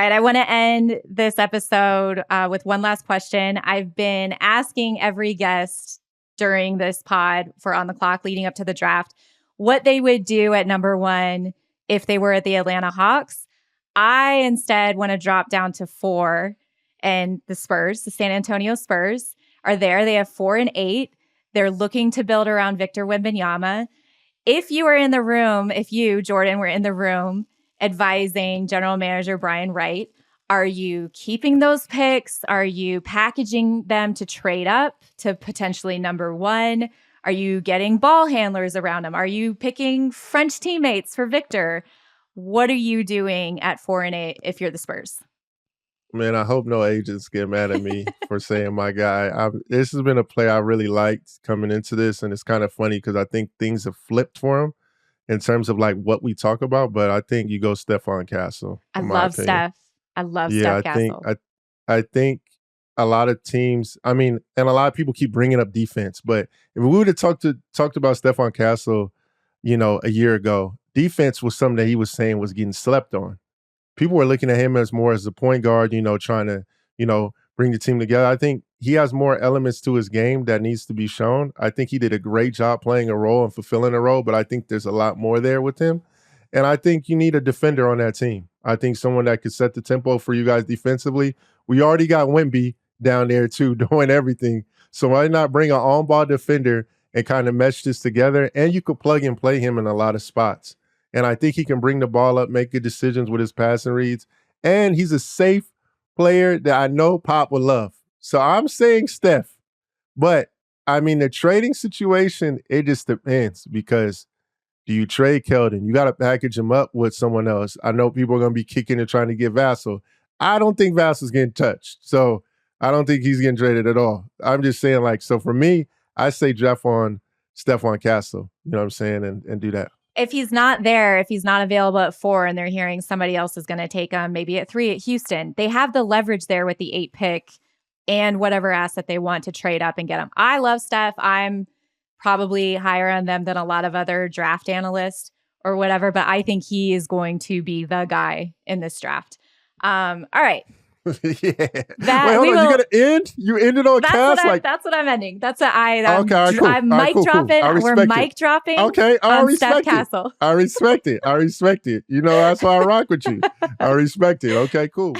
right. I want to end this episode with one last question. I've been asking every guest during this pod for On the Clock leading up to the draft what they would do at number 1 if they were at the Atlanta Hawks. I instead want to drop down to 4, and the Spurs, the San Antonio Spurs, are there. They have 4 and 8. They're looking to build around Victor Wembanyama. If you were in the room, if you, Jordan, were in the room advising General Manager Brian Wright, are you keeping those picks? Are you packaging them to trade up to potentially number 1? Are you getting ball handlers around him? Are you picking French teammates for Victor? What are you doing at 4 and 8 if you're the Spurs? Man, I hope no agents get mad at me for saying my guy. This has been a play I really liked coming into this, and it's kind of funny because I think things have flipped for him in terms of like what we talk about, but I think you go Stephon Castle. I love Steph. I love Steph Castle. I think a lot of teams, and a lot of people keep bringing up defense, but if we would have talked about Stephon Castle, a year ago, defense was something that he was saying was getting slept on. People were looking at him as more as a point guard, trying to, bring the team together. I think he has more elements to his game that needs to be shown. I think he did a great job playing a role and fulfilling a role, but I think there's a lot more there with him. And I think you need a defender on that team. I think someone that could set the tempo for you guys defensively. We already got Wemby down there too, doing everything. So why not bring an on-ball defender and kind of mesh this together? And you could plug and play him in a lot of spots. And I think he can bring the ball up, make good decisions with his passing reads. And he's a safe player that I know Pop would love. So I'm saying Steph. But, the trading situation, it just depends because do you trade Keldon? You got to package him up with someone else. I know people are going to be kicking and trying to get Vassell. I don't think Vassell's getting touched. So I don't think he's getting traded at all. I'm just saying, so for me, I say draft on Stephon Castle, you know what I'm saying, and do that. If he's not there, if he's not available at 4 and they're hearing somebody else is going to take him, maybe at 3 at Houston, they have the leverage there with the 8 pick and whatever asset they want to trade up and get him. I love Steph. I'm probably higher on them than a lot of other draft analysts or whatever, but I think he is going to be the guy in this draft. All right. Yeah. Hold on. You got to end? You ended on Cass? That's what I'm ending. That's what cool. I'm mic dropping. We're mic dropping. Okay, I respect Steph Castle. I respect it. That's why I rock with you. I respect it. Okay, cool.